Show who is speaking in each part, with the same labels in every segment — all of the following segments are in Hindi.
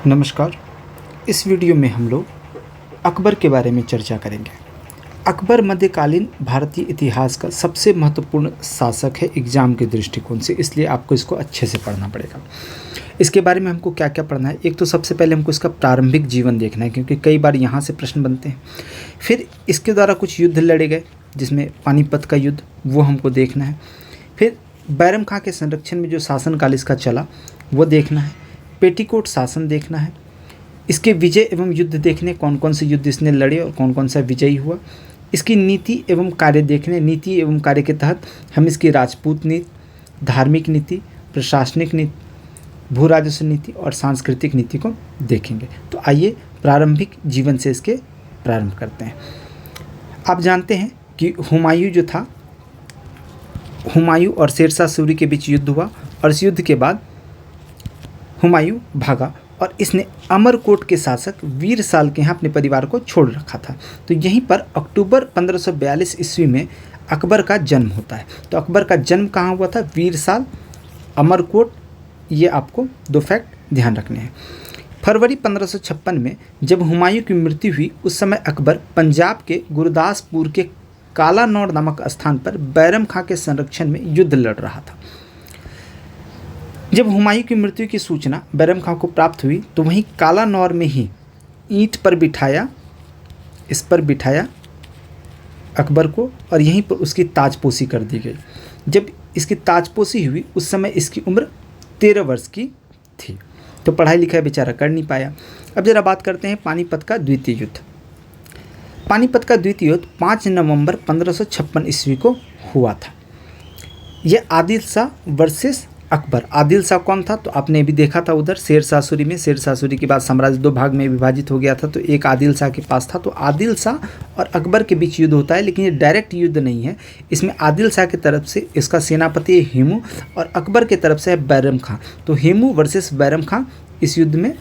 Speaker 1: नमस्कार। इस वीडियो में हम लोग अकबर के बारे में चर्चा करेंगे। अकबर मध्यकालीन भारतीय इतिहास का सबसे महत्वपूर्ण शासक है एग्जाम के दृष्टिकोण से, इसलिए आपको इसको अच्छे से पढ़ना पड़ेगा। इसके बारे में हमको क्या क्या पढ़ना है, एक तो सबसे पहले हमको इसका प्रारंभिक जीवन देखना है, क्योंकि कई बार यहाँ से प्रश्न बनते हैं। फिर इसके द्वारा कुछ युद्ध लड़े गए, जिसमें पानीपत का युद्ध, वो हमको देखना है। फिर बैरम खां के संरक्षण में जो शासनकाल इसका चला वो देखना है। पेटीकोट शासन देखना है। इसके विजय एवं युद्ध देखने, कौन कौन से युद्ध इसने लड़े और कौन कौन सा विजयी हुआ। इसकी नीति एवं कार्य देखने, नीति एवं कार्य के तहत हम इसकी राजपूत नीति, धार्मिक नीति, प्रशासनिक नीति, भू राजस्व नीति और सांस्कृतिक नीति को देखेंगे। तो आइए प्रारंभिक जीवन से इसके प्रारंभ करते हैं। आप जानते हैं कि हुमायूं जो था, हुमायूं और शेरशाह सूरी के बीच युद्ध हुआ और इस युद्ध के बाद हुमायूं भागा और इसने अमरकोट के शासक वीर साल के यहाँ अपने परिवार को छोड़ रखा था। तो यहीं पर अक्टूबर 1542 ईस्वी में अकबर का जन्म होता है। तो अकबर का जन्म कहाँ हुआ था? वीर साल, अमरकोट। ये आपको दो फैक्ट ध्यान रखने हैं। फरवरी 1556 में जब हुमायूं की मृत्यु हुई, उस समय अकबर पंजाब के गुरदासपुर के कालानौर नामक स्थान पर बैरम खां के संरक्षण में युद्ध लड़ रहा था। जब हुमायूं की मृत्यु की सूचना बैरम खां को प्राप्त हुई तो वहीं कालानौर में ही ईंट पर बिठाया अकबर को और यहीं पर उसकी ताजपोशी कर दी गई। जब इसकी ताजपोशी हुई उस समय इसकी उम्र 13 वर्ष की थी। तो पढ़ाई लिखाई बेचारा कर नहीं पाया। अब जरा बात करते हैं पानीपत का द्वितीय युद्ध। पानीपत का द्वितीय युद्ध 5 नवंबर 1556 ईस्वी को हुआ था। यह आदिल शाह वर्सेस अकबर। आदिल शाह कौन था? तो आपने भी देखा था उधर शेरशाह सूरी में। शेरशाह सूरी के बाद साम्राज्य दो भाग में विभाजित हो गया था, तो एक आदिल शाह के पास था। तो आदिल शाह और अकबर के बीच युद्ध होता है, लेकिन ये डायरेक्ट युद्ध नहीं है। इसमें आदिल शाह की तरफ से इसका सेनापति है हेमू और अकबर की तरफ से है बैरम खां। तो हेमू वर्सेस बैरम खां, इस युद्ध में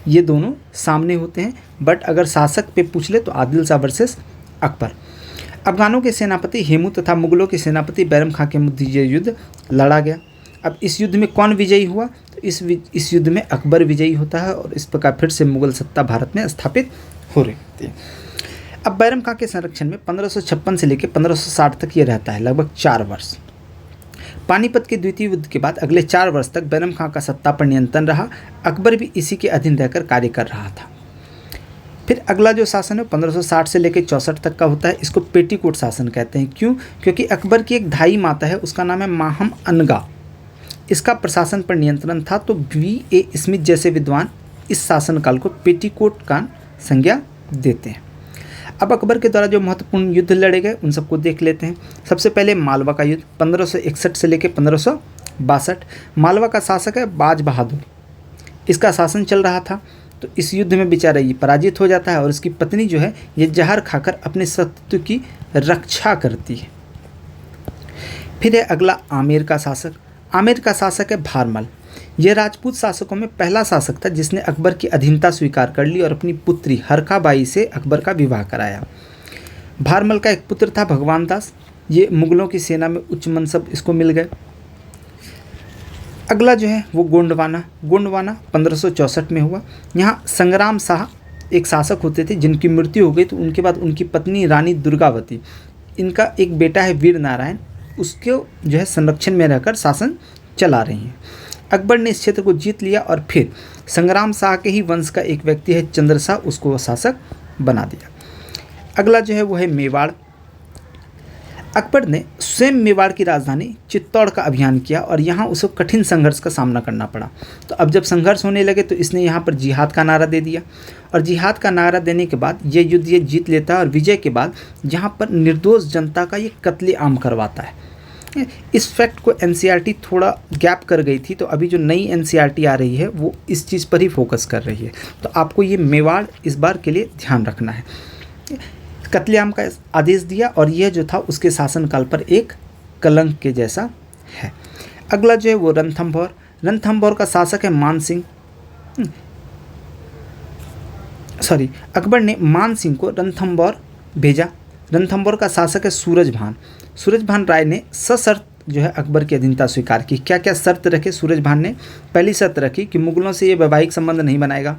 Speaker 1: ये दोनों सामने होते हैं। बट अगर शासक पे पूछ ले तो आदिल शाह वर्सेस अकबर। अफगानों के सेनापति हेमू तथा मुगलों के सेनापति बैरम खां के मध्य ये युद्ध लड़ा गया। अब इस युद्ध में कौन विजयी हुआ? तो इस युद्ध में अकबर विजयी होता है और इस प्रकार फिर से मुगल सत्ता भारत में स्थापित हो रही थी। अब बैरम खां के संरक्षण में 1556 से लेकर 1560 तक ये रहता है, लगभग 4 वर्ष। पानीपत के द्वितीय युद्ध के बाद अगले 4 वर्ष तक बैरम खां का सत्ता पर नियंत्रण रहा। अकबर भी इसी के अधीन रहकर कार्य कर रहा था। फिर अगला जो शासन है 1560 से लेकर 64 तक का होता है। इसको पेटीकोट शासन कहते हैं। क्यों? क्योंकि अकबर की एक धाई माता है, उसका नाम है माहम अनगा। इसका प्रशासन पर नियंत्रण था। तो V.A. स्मिथ जैसे विद्वान इस शासनकाल को पेटीकोट का संज्ञा देते हैं। अब अकबर के द्वारा जो महत्वपूर्ण युद्ध लड़े गए उन सबको देख लेते हैं। सबसे पहले मालवा का युद्ध 1561 से लेकर 1562। मालवा का शासक है बाज बहादुर, इसका शासन चल रहा था। तो इस युद्ध में बेचारा ये पराजित हो जाता है और उसकी पत्नी जो है ये जहर खाकर अपने शत्रु की रक्षा करती है। फिर है अगला आमेर का शासक। आमेर का शासक है भारमल। यह राजपूत शासकों में पहला शासक था जिसने अकबर की अधीनता स्वीकार कर ली और अपनी पुत्री हरकाबाई से अकबर का विवाह कराया। भारमल का एक पुत्र था भगवान दास। ये मुगलों की सेना में उच्च मनसब इसको मिल गए। अगला जो है वो गोंडवाना 1564 में हुआ। यहाँ संग्राम शाह एक शासक होते थे जिनकी मृत्यु हो गई, तो उनके बाद उनकी पत्नी रानी दुर्गावती, इनका एक बेटा है वीर नारायण, उसके जो है संरक्षण में रहकर शासन चला रही हैं। अकबर ने इस क्षेत्र को जीत लिया और फिर संग्राम शाह के ही वंश का एक व्यक्ति है चंद्र शाह, उसको वो शासक बना दिया। अगला जो है वो है मेवाड़। अकबर ने स्वयं मेवाड़ की राजधानी चित्तौड़ का अभियान किया और यहाँ उसे कठिन संघर्ष का सामना करना पड़ा। तो अब जब संघर्ष होने लगे तो इसने यहाँ पर जिहाद का नारा दे दिया और जिहाद का नारा देने के बाद ये युद्ध ये जीत लेता है और विजय के बाद यहाँ पर निर्दोष जनता का ये कत्लेआम करवाता है। इस फैक्ट को NCERT थोड़ा गैप कर गई थी, तो अभी जो नई NCERT आ रही है वो इस चीज़ पर ही फोकस कर रही है। तो आपको ये मेवाड़ इस बार के लिए ध्यान रखना है। कत्लेआम का आदेश दिया और यह जो था उसके शासनकाल पर एक कलंक के जैसा है। अगला जो है वो रणथंभौर। रणथंभौर का शासक है मान सिंह। अकबर ने मान सिंह को रणथंभौर भेजा। रणथंभौर का शासक है सूरजभान। सूरजभान राय ने सशर्त जो है अकबर की अधीनता स्वीकार की। क्या क्या शर्त रखे सूरज भान ने? पहली शर्त रखी कि मुगलों से ये वैवाहिक संबंध नहीं बनाएगा।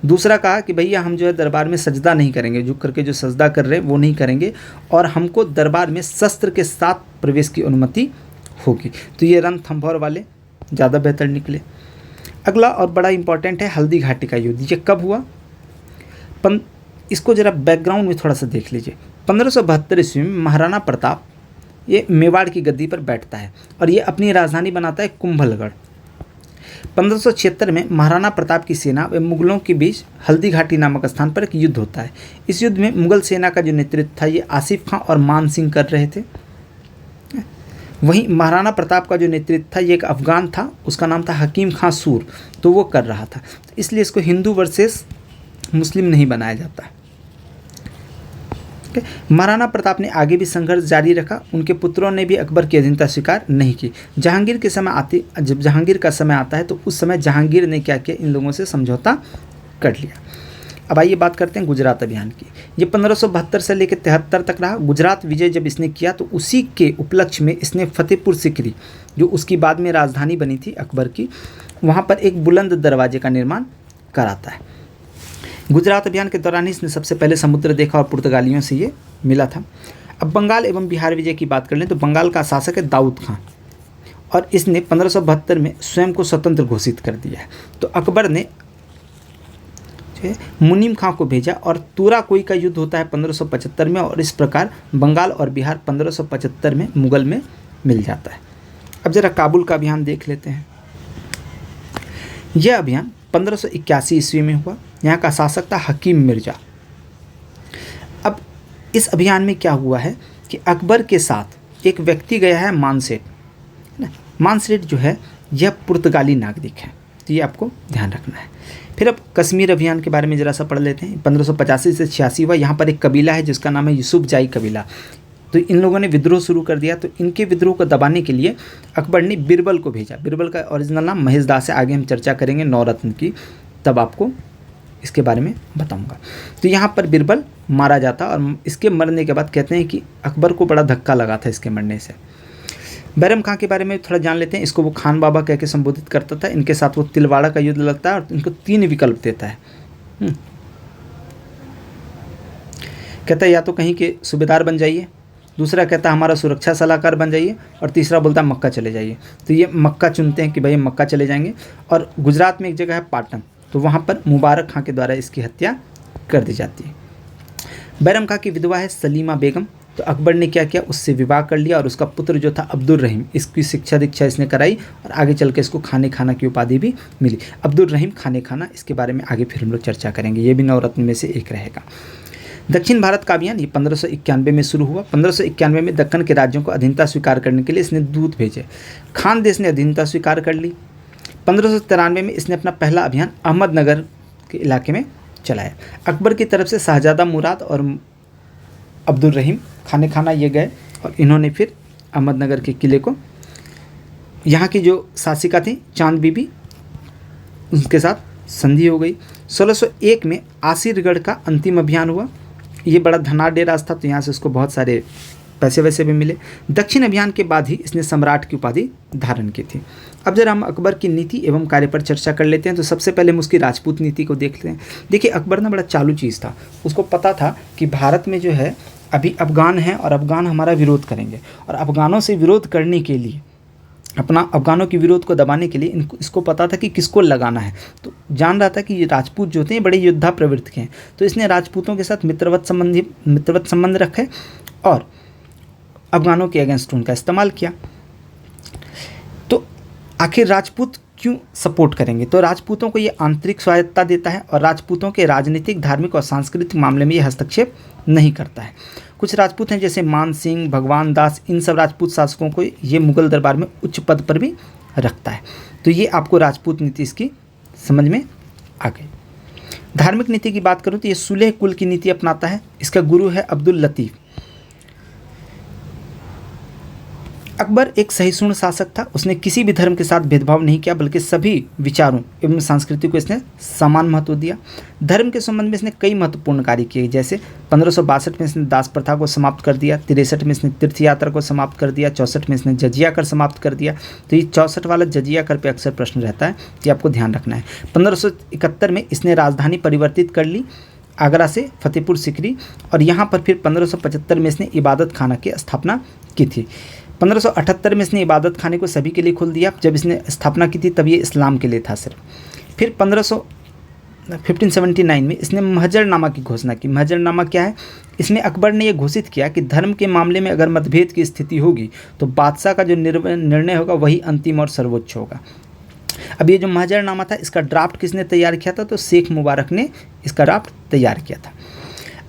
Speaker 1: दूसरा कहा कि भैया हम जो है दरबार में सजदा नहीं करेंगे, झुक करके जो सजदा कर रहे हैं वो नहीं करेंगे, और हमको दरबार में शस्त्र के साथ प्रवेश की अनुमति होगी। तो ये रणथंभौर वाले ज़्यादा बेहतर निकले। अगला और बड़ा इंपॉर्टेंट है हल्दी घाटी का युद्ध। ये कब हुआ? इसको जरा बैकग्राउंड में थोड़ा सा देख लीजिए। 1572 ईस्वी में महाराणा प्रताप ये मेवाड़ की गद्दी पर बैठता है और ये अपनी राजधानी बनाता है कुंभलगढ़। 1576 में महाराणा प्रताप की सेना व मुगलों के बीच हल्दी घाटी नामक स्थान पर एक युद्ध होता है। इस युद्ध में मुगल सेना का जो नेतृत्व था ये आसिफ खां और मान सिंह कर रहे थे। वहीं महाराणा प्रताप का जो नेतृत्व था ये एक अफगान था, उसका नाम था हकीम खां सूर, तो वो कर रहा था। इसलिए इसको हिंदू वर्सेस मुस्लिम नहीं बनाया जाता। महाराणा प्रताप ने आगे भी संघर्ष जारी रखा। उनके पुत्रों ने भी अकबर की अधीनता स्वीकार नहीं की। जब जहांगीर का समय आता है तो उस समय जहांगीर ने क्या किया, इन लोगों से समझौता कर लिया। अब आइए बात करते हैं गुजरात अभियान की। ये 1572 से लेकर 73 तक रहा। गुजरात विजय जब इसने किया तो उसी के उपलक्ष्य में इसने फतेहपुर सिकरी, जो उसकी बाद में राजधानी बनी थी अकबर की, वहाँ पर एक बुलंद दरवाजे का निर्माण कराता है। गुजरात अभियान के दौरान ही इसने सबसे पहले समुद्र देखा और पुर्तगालियों से ये मिला था। अब बंगाल एवं बिहार विजय की बात कर लें तो बंगाल का शासक है दाऊद खां और इसने 1572 में स्वयं को स्वतंत्र घोषित कर दिया है। तो अकबर ने मुनीम खां को भेजा और तुराकोई का युद्ध होता है 1575 में, और इस प्रकार बंगाल और बिहार 1575 में मुगल में मिल जाता है। अब जरा काबुल का अभियान देख लेते हैं। यह अभियान 1581 ईस्वी में हुआ। यहाँ का शासक था हकीम मिर्जा। अब इस अभियान में क्या हुआ है कि अकबर के साथ एक व्यक्ति गया है मानसेठ। मानसेठ जो है यह पुर्तगाली नागरिक है, तो ये आपको ध्यान रखना है। फिर अब कश्मीर अभियान के बारे में ज़रा सा पढ़ लेते हैं। 1585 से 86 हुआ। यहाँ पर एक कबीला है जिसका नाम है यूसुफजाई कबीला। तो इन लोगों ने विद्रोह शुरू कर दिया। तो इनके विद्रोह को दबाने के लिए अकबर ने बिरबल को भेजा। बिरबल का ओरिजिनल नाम महेश दास है। आगे हम चर्चा करेंगे नवरत्न की, तब आपको इसके बारे में बताऊंगा। तो यहाँ पर बिरबल मारा जाता और इसके मरने के बाद कहते हैं कि अकबर को बड़ा धक्का लगा था इसके मरने से। बैरम खां के बारे में थोड़ा जान लेते हैं। इसको वो खान बाबा कह के संबोधित करता था। इनके साथ वो तिलवाड़ा का युद्ध लड़ता है और इनको 3 विकल्प देता है। कहता है या तो कहीं के सूबेदार बन जाइए, दूसरा कहता है हमारा सुरक्षा सलाहकार बन जाइए, और तीसरा बोलता है मक्का चले जाइए। तो ये मक्का चुनते हैं कि भाई मक्का चले जाएंगे। और गुजरात में एक जगह है पाटन, तो वहाँ पर मुबारक खां के द्वारा इसकी हत्या कर दी जाती है। बैरम खां की विधवा है सलीमा बेगम। तो अकबर ने क्या किया, उससे विवाह कर लिया और उसका पुत्र जो था अब्दुल रहीम, इसकी शिक्षा दीक्षा इसने कराई और आगे चल के इसको खाने खाना की उपाधि भी मिली। अब्दुल रहीम खाने खाना, इसके बारे में आगे फिर हम लोग चर्चा करेंगे। ये भी नवरत्न में से एक रहेगा। दक्षिण भारत का अभियान ये 1591 में शुरू हुआ। 1591 में दक्कन के राज्यों को अधीनता स्वीकार करने के लिए इसने दूत भेजे। खान देश ने अधीनता स्वीकार कर ली। 1593 में इसने अपना पहला अभियान अहमदनगर के इलाके में चलाया। अकबर की तरफ से शाहजादा मुराद और अब्दुल रहीम खाने खाना ये गए और इन्होंने फिर अहमदनगर के किले को, यहाँ की जो शासिका थी चांद बीबी, उनके साथ संधि हो गई। 1601 में आसिरगढ़ का अंतिम अभियान हुआ। ये बड़ा धनाढ़ रास्ता था, तो यहाँ से उसको बहुत सारे पैसे वैसे भी मिले। दक्षिण अभियान के बाद ही इसने सम्राट की उपाधि धारण की थी। अब जरा हम अकबर की नीति एवं कार्य पर चर्चा कर लेते हैं। तो सबसे पहले हम उसकी राजपूत नीति को देखते हैं। देखिए अकबर ना बड़ा चालू चीज़ था। उसको पता था कि भारत में जो है अभी अफ़गान हैं और अफ़गान हमारा विरोध करेंगे, और अफ़गानों से विरोध करने के लिए, अपना अफ़गानों के विरोध को दबाने के लिए इसको पता था कि किसको लगाना है। तो जान रहा था कि ये राजपूत जो थे बड़े योद्धा प्रवृत्ति के हैं, तो इसने राजपूतों के साथ मित्रवत संबंध रखे और अफ़गानों के अगेंस्ट उनका इस्तेमाल किया। तो आखिर राजपूत क्यों सपोर्ट करेंगे? तो राजपूतों को ये आंतरिक स्वायत्तता देता है और राजपूतों के राजनीतिक, धार्मिक और सांस्कृतिक मामले में ये हस्तक्षेप नहीं करता है। कुछ राजपूत हैं जैसे मान सिंह, भगवान दास, इन सब राजपूत शासकों को ये मुगल दरबार में उच्च पद पर भी रखता है। तो ये आपको राजपूत नीति इसकी समझ में आ गई। धार्मिक नीति की बात करूँ तो ये सुलेह कुल की नीति अपनाता है। इसका गुरु है अब्दुल लतीफ़। अकबर एक सहिष्णु शासक था। उसने किसी भी धर्म के साथ भेदभाव नहीं किया, बल्कि सभी विचारों एवं संस्कृति को इसने समान महत्व दिया। धर्म के संबंध में इसने कई महत्वपूर्ण कार्य किए, जैसे 1562 में इसने दास प्रथा को समाप्त कर दिया, 63 में इसने तीर्थ यात्रा को समाप्त कर दिया, 64 में इसने जजिया कर समाप्त कर दिया। तो ये 64 वाला जजिया कर पे अक्सर प्रश्न रहता है, ये आपको ध्यान रखना है। 1571 में इसने राजधानी परिवर्तित कर ली आगरा से फतेहपुर सिकरी, और यहाँ पर फिर 1575 में इसने इबादत खाना की स्थापना की थी। 1578 में इसने इबादत खाने को सभी के लिए खोल दिया। जब इसने स्थापना की थी तब ये इस्लाम के लिए था सिर्फ। फिर 1579 में इसने महजरनामा की घोषणा की। महजरनामा क्या है? इसमें अकबर ने यह घोषित किया कि धर्म के मामले में अगर मतभेद की स्थिति होगी तो बादशाह का जो निर्णय होगा वही अंतिम और सर्वोच्च होगा। अब ये जो महजरनामा था, इसका ड्राफ्ट किसने तैयार किया था? तो शेख मुबारक ने इसका ड्राफ्ट तैयार किया था।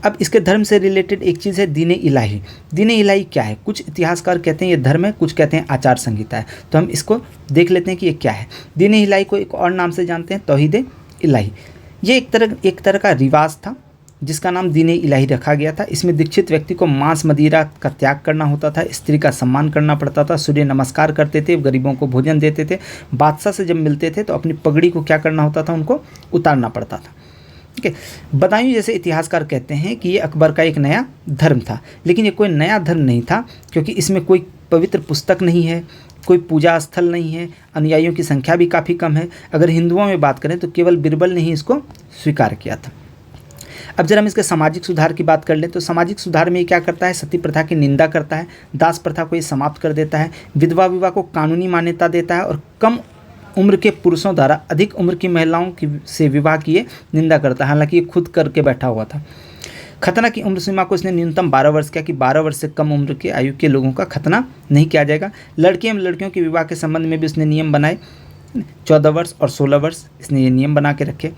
Speaker 1: अब इसके धर्म से रिलेटेड एक चीज़ है दीन इलाही। दीन इलाही क्या है? कुछ इतिहासकार कहते हैं ये धर्म है, कुछ कहते हैं आचार संहिता है। तो हम इसको देख लेते हैं कि ये क्या है। दीन इलाही को एक और नाम से जानते हैं, तौहीद इलाही। ये एक तरह का रिवाज था जिसका नाम दीन इलाही रखा गया था। इसमें दीक्षित व्यक्ति को मांस मदिरा का त्याग करना होता था, स्त्री का सम्मान करना पड़ता था, सूर्य नमस्कार करते थे, गरीबों को भोजन देते थे। बादशाह से जब मिलते थे तो अपनी पगड़ी को क्या करना होता था? उनको उतारना पड़ता था। ठीक है। बदायूं जैसे इतिहासकार कहते हैं कि ये अकबर का एक नया धर्म था, लेकिन ये कोई नया धर्म नहीं था, क्योंकि इसमें कोई पवित्र पुस्तक नहीं है, कोई पूजा स्थल नहीं है, अनुयायियों की संख्या भी काफ़ी कम है। अगर हिंदुओं में बात करें तो केवल बिरबल ने ही इसको स्वीकार किया था। अब जरा हम इसके सामाजिक सुधार की बात कर लें तो सामाजिक सुधार में ये क्या करता है? सती प्रथा की निंदा करता है, दास प्रथा को ये समाप्त कर देता है, विधवा विवाह को कानूनी मान्यता देता है, और कम उम्र के पुरुषों द्वारा अधिक उम्र की महिलाओं की से विवाह की ये निंदा करता है। हालांकि ये खुद करके बैठा हुआ था। खतना की उम्र सीमा को इसने न्यूनतम 12 वर्ष किया कि 12 वर्ष से कम उम्र के आयु के लोगों का खतना नहीं किया जाएगा। लड़के एवं लड़कियों के विवाह के संबंध में भी उसने नियम बनाए। 14 वर्ष और 16 वर्ष इसने ये नियम बना के रखे।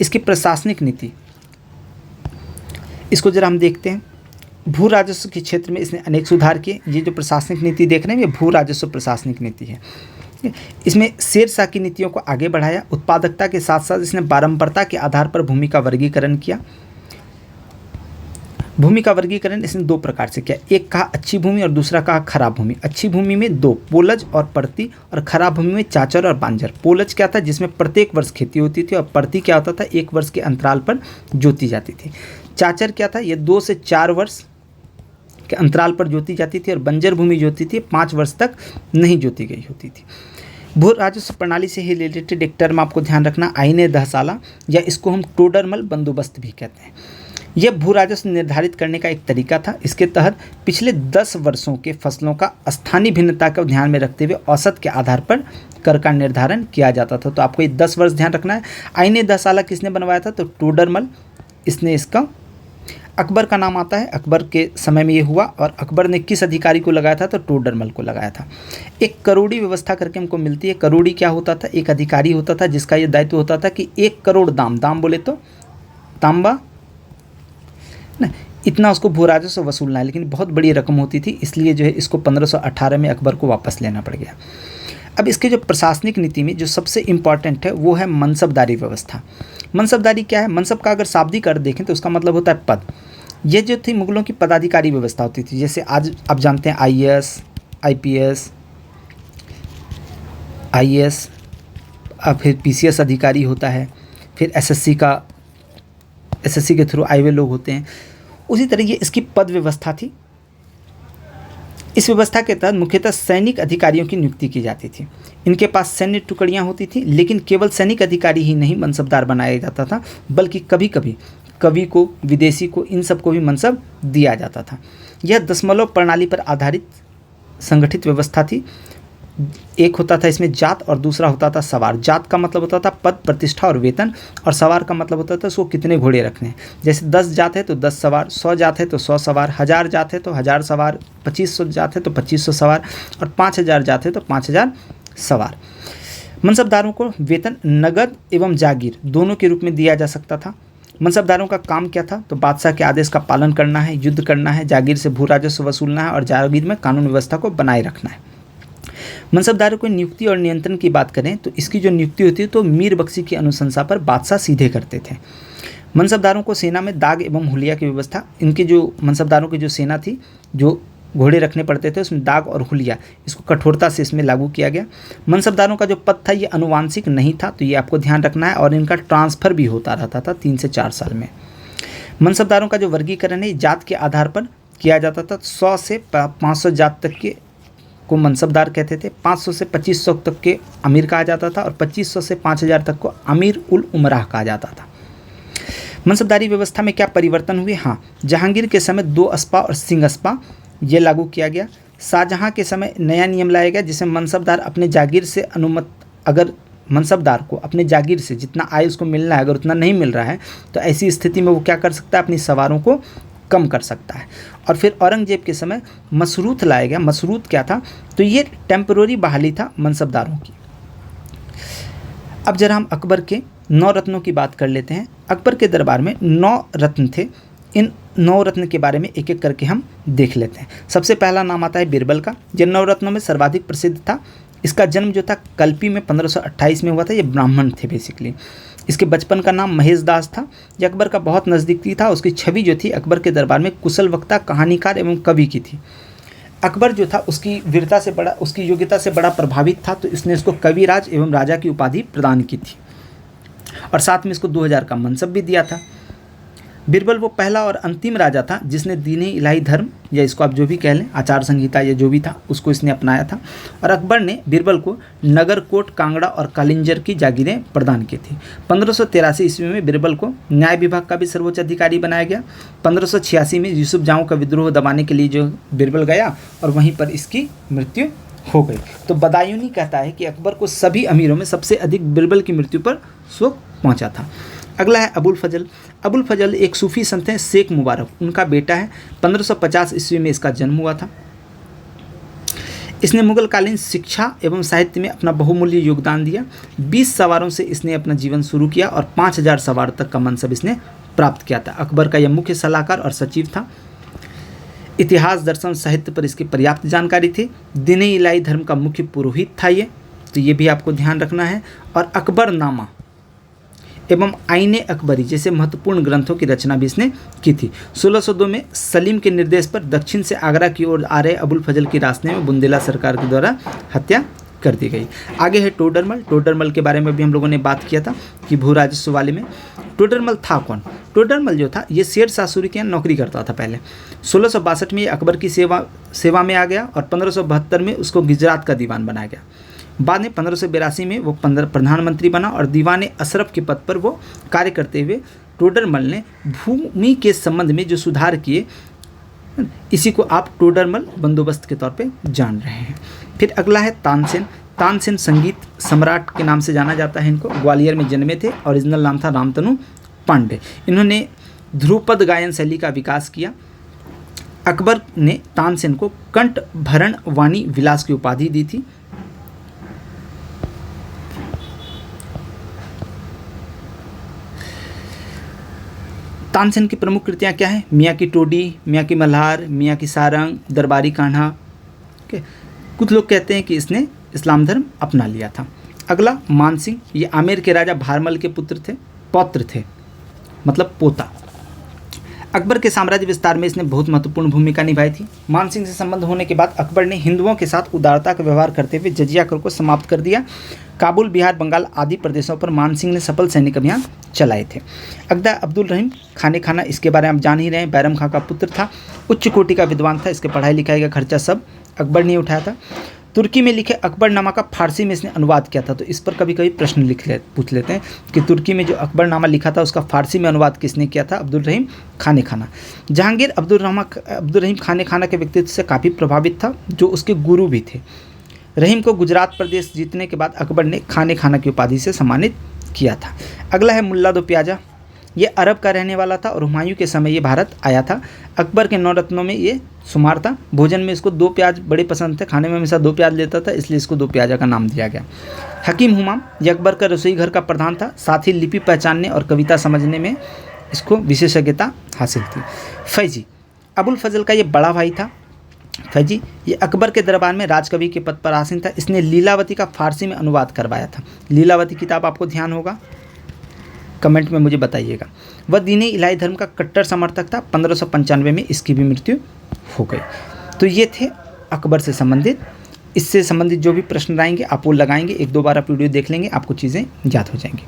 Speaker 1: इसकी प्रशासनिक नीति, इसको जरा हम देखते हैं। भू राजस्व के क्षेत्र में इसने अनेक सुधार किए। ये जो प्रशासनिक नीति देख रहे हैं ये भू राजस्व प्रशासनिक नीति है। इसमें शेरशाह की नीतियों को आगे बढ़ाया। उत्पादकता के साथ साथ इसने बारंबारता के आधार पर भूमि का वर्गीकरण किया। भूमि का वर्गीकरण इसने दो प्रकार से किया। एक कहा अच्छी भूमि और दूसरा कहा खराब भूमि। अच्छी भूमि में दो, पोलज और परती, और खराब भूमि में चाचर और बांजर। पोलज क्या था? जिसमें प्रत्येक वर्ष खेती होती थी, और परती क्या होता था? 1 वर्ष के अंतराल पर जोती जाती थी। चाचर क्या था? ये 2 से 4 वर्ष के अंतराल पर जोती जाती थी, और बंजर भूमि जोती थी 5 वर्ष तक नहीं जोती गई होती थी। भू राजस्व प्रणाली से ही रिलेटेड एक टर्म आपको ध्यान रखना, आईने दहसाला, या इसको हम टोडरमल बंदोबस्त भी कहते हैं। यह भू राजस्व निर्धारित करने का एक तरीका था। इसके तहत पिछले 10 वर्षों के फसलों का स्थानीय भिन्नता को ध्यान में रखते हुए औसत के आधार पर कर का निर्धारण किया जाता था। तो आपको ये 10 वर्ष ध्यान रखना है। आईने दहसाला किसने बनवाया था? तो टोडरमल, इसने इसका अकबर का नाम आता है। अकबर के समय में ये हुआ, और अकबर ने किस अधिकारी को लगाया था? तो टोडरमल को लगाया था। एक करोड़ी व्यवस्था करके हमको मिलती है। करोड़ी क्या होता था? एक अधिकारी होता था जिसका ये दायित्व होता था कि 1 करोड़ दाम बोले तो तांबा ना, इतना उसको भू राजस्व वसूलना है, लेकिन बहुत बड़ी रकम होती थी, इसलिए जो है इसको 1518 में अकबर को वापस लेना पड़ गया। अब इसके जो प्रशासनिक नीति में जो सबसे इम्पॉर्टेंट है वो है मनसबदारी व्यवस्था। मनसबदारी क्या है? मनसब का अगर शाब्दिक अर्थ देखें तो उसका मतलब होता है पद। ये जो थी मुगलों की पदाधिकारी व्यवस्था होती थी। जैसे आज आप जानते हैं IAS, IPS, IAS, अब फिर PCS अधिकारी होता है, फिर SSC के थ्रू आए हुए लोग होते हैं। उसी तरह ये इसकी पद व्यवस्था थी। इस व्यवस्था के तहत मुख्यतः सैनिक अधिकारियों की नियुक्ति की जाती थी। इनके पास सैन्य टुकड़ियाँ होती थी, लेकिन केवल सैनिक अधिकारी ही नहीं मनसबदार बनाया जाता था, बल्कि कभी कभी कवि को, विदेशी को, इन सबको भी मनसब दिया जाता था। यह दशमलव प्रणाली पर आधारित संगठित व्यवस्था थी। एक होता था इसमें जात और दूसरा होता था सवार। जात का मतलब होता था पद, प्रतिष्ठा और वेतन, और सवार का मतलब होता था उसको कितने घोड़े रखने हैं। जैसे 10 जात है तो 10 सवार, 100 जात है तो 100 सवार, 1000 जात है तो 1000 सवार, 2500 जात है तो 2500 सवार, और 5000 जात है तो 5000 सवार। मनसबदारों को वेतन नगद एवं जागीर दोनों के रूप में दिया जा सकता था। मनसबदारों का काम क्या था? तो बादशाह के आदेश का पालन करना है, युद्ध करना है, जागीर से भू राजस्व वसूलना है, और जागीर में कानून व्यवस्था को बनाए रखना है। मनसबदारों को नियुक्ति और नियंत्रण की बात करें तो इसकी जो नियुक्ति होती है तो मीर बख्शी की अनुशंसा पर बादशाह सीधे करते थे। मनसबदारों को सेना में दाग एवं हुलिया की व्यवस्था, इनके जो मनसबदारों की जो सेना थी, जो घोड़े रखने पड़ते थे, उसमें दाग और हुलिया, इसको कठोरता से इसमें लागू किया गया। मनसबदारों का जो पद था ये अनुवांशिक नहीं था, तो ये आपको ध्यान रखना है, और इनका ट्रांसफ़र भी होता रहता था 3 से 4 साल में। मनसबदारों का जो वर्गीकरण है जात के आधार पर किया जाता था। 100 से 500 जात तक के को मनसबदार कहते थे, 500 से 2500 तक के अमीर कहा जाता था, और 2500 से 5000 तक को अमीर उल उमराह कहा जाता था। मनसबदारी व्यवस्था में क्या परिवर्तन हुए? हाँ, जहांगीर के समय 2 अस्पा और सिंह अस्पा ये लागू किया गया। शाहजहाँ के समय नया नियम लाया गया जिसमें मनसबदार अपने जागीर से अगर मनसबदार को अपने जागीर से जितना आय उसको मिलना है, अगर उतना नहीं मिल रहा है तो ऐसी स्थिति में वो क्या कर सकता है, अपनी सवारों को कम कर सकता है। और फिर औरंगजेब के समय मशरूत लाया गया। मशरूत क्या था? तो ये टेम्पररी बहाली था मनसबदारों की। अब जरा हम अकबर के 9 रत्नों की बात कर लेते हैं। अकबर के दरबार में 9 रत्न थे। इन 9 रत्न के बारे में एक एक करके हम देख लेते हैं। सबसे पहला नाम आता है बीरबल का। ये 9 रत्नों में सर्वाधिक प्रसिद्ध था। इसका जन्म जो था कल्पी में 1528 में हुआ था। ये ब्राह्मण थे बेसिकली। इसके बचपन का नाम महेश दास था। यह अकबर का बहुत नज़दीकी था। उसकी छवि जो थी अकबर के दरबार में कुशल वक्ता, कहानीकार एवं कवि की थी। अकबर जो था उसकी वीरता से बड़ा, उसकी योग्यता से बड़ा प्रभावित था, तो इसने इसको कविराज एवं राजा की उपाधि प्रदान की थी, और साथ में इसको 2000 का मनसब भी दिया था। बीरबल वो पहला और अंतिम राजा था जिसने दीन इलाही धर्म, या इसको आप जो भी कह लें, आचार संहिता या जो भी था, उसको इसने अपनाया था। और अकबर ने बीरबल को नगरकोट, कांगड़ा और कालिंजर की जागीरें प्रदान की थी। 1583 ईस्वी में बीरबल को न्याय विभाग का भी सर्वोच्च अधिकारी बनाया गया। 1586 में यूसुफ जाऊं का विद्रोह दबाने के लिए जो बीरबल गया, और वहीं पर इसकी मृत्यु हो गई। तो बदायूनी कहता है कि अकबर को सभी अमीरों में सबसे अधिक बीरबल की मृत्यु पर शोक पहुंचा था। अगला है अबुल फजल। अबुल फजल एक सूफी संत हैं, शेख मुबारक उनका बेटा है। 1550 ईस्वी में इसका जन्म हुआ था। इसने मुगलकालीन शिक्षा एवं साहित्य में अपना बहुमूल्य योगदान दिया। 20 सवारों से इसने अपना जीवन शुरू किया और 5000 सवार तक का मनसब इसने प्राप्त किया था। अकबर का यह मुख्य सलाहकार और सचिव था। इतिहास, दर्शन, साहित्य पर इसकी पर्याप्त जानकारी थी। दीन इलाही धर्म का मुख्य पुरोहित था ये, तो ये भी आपको ध्यान रखना है। और अकबरनामा एवं आईने अकबरी जैसे महत्वपूर्ण ग्रंथों की रचना भी इसने की थी। 1602 में सलीम के निर्देश पर दक्षिण से आगरा की ओर आ रहे अबुल फजल की रास्ते में बुंदेला सरकार के द्वारा हत्या कर दी गई। आगे है टोडरमल। टोडरमल के बारे में भी हम लोगों ने बात किया था कि भू राजस्व वाले में। टोडरमल था कौन? टोडरमल जो था ये शेर शाह सूरी के यहाँ नौकरी करता था पहले। 1662 में ये अकबर की सेवा में आ गया और 1572 में उसको गुजरात का दीवान बनाया गया। बाद में 1582 में वो प्रधानमंत्री बना और दीवान अशरफ के पद पर वो कार्य करते हुए टोडरमल ने भूमि के संबंध में जो सुधार किए, इसी को आप टोडरमल बंदोबस्त के तौर पे जान रहे हैं। फिर अगला है तानसेन। तानसेन संगीत सम्राट के नाम से जाना जाता है इनको। ग्वालियर में जन्मे थे। ओरिजिनल नाम था रामतनु पांडे। इन्होंने ध्रुपद गायन शैली का विकास किया। अकबर ने तानसेन को कंठ भरण वाणी विलास की उपाधि दी थी। तानसेन की प्रमुख कृतियाँ क्या हैं? मियाँ की टोडी, मियाँ की मल्हार, मियाँ की सारंग, दरबारी कान्हा। कुछ लोग कहते हैं कि इसने इस्लाम धर्म अपना लिया था। अगला मानसिंह। ये आमेर के राजा भारमल के पौत्र थे, मतलब पोता। अकबर के साम्राज्य विस्तार में इसने बहुत महत्वपूर्ण भूमिका निभाई थी। मानसिंह से संबंध होने के बाद अकबर ने हिंदुओं के साथ उदारता का व्यवहार करते हुए जजिया कर को समाप्त कर दिया। काबुल, बिहार, बंगाल आदि प्रदेशों पर मानसिंह ने सफल सैनिक अभियान चलाए थे। अगला अब्दुल रहीम खाने खाना। इसके बारे में आप जान ही रहे हैं, बैरम खां का पुत्र था, उच्च कोटि का विद्वान था। इसके पढ़ाई लिखाई का खर्चा सब अकबर ने उठाया था। तुर्की में लिखे अकबरनामा का फारसी में इसने अनुवाद किया था। तो इस पर कभी कभी प्रश्न पूछ लेते हैं कि तुर्की में जो अकबरनामा लिखा था उसका फारसी में अनुवाद किसने किया था? अब्दुल रहीम खाने खाना। जहांगीर अब्दुल रहीम खाने खाना के व्यक्तित्व से काफ़ी प्रभावित था, जो उसके गुरु भी थे। रहीम को गुजरात प्रदेश जीतने के बाद अकबर ने खाने खाना की उपाधि से सम्मानित किया था। अगला है मुल्ला दो प्याजा। ये अरब का रहने वाला था और हुमायूं के समय ये भारत आया था। अकबर के 9 रत्नों में ये शुमार था। भोजन में इसको 2 प्याज बड़े पसंद थे, खाने में हमेशा 2 प्याज लेता था, इसलिए इसको 2 प्याजा का नाम दिया गया। हकीम हुमाम ये अकबर का रसोई घर का प्रधान था, साथ ही लिपि पहचानने और कविता समझने में इसको विशेषज्ञता हासिल थी। फैजी अबुल फजल का ये बड़ा भाई था। फैजी ये अकबर के दरबार में राजकवि के पद पर आसीन था। इसने लीलावती का फारसी में अनुवाद करवाया था। लीलावती किताब आपको ध्यान होगा, कमेंट में मुझे बताइएगा। वह दीन इलाही धर्म का कट्टर समर्थक था। 1595 में इसकी भी मृत्यु हो गई। तो ये थे अकबर से संबंधित। इससे संबंधित जो भी प्रश्न आएंगे आप वो लगाएंगे, 1-2 बार आप वीडियो देख लेंगे, आपको चीज़ें याद हो जाएंगी।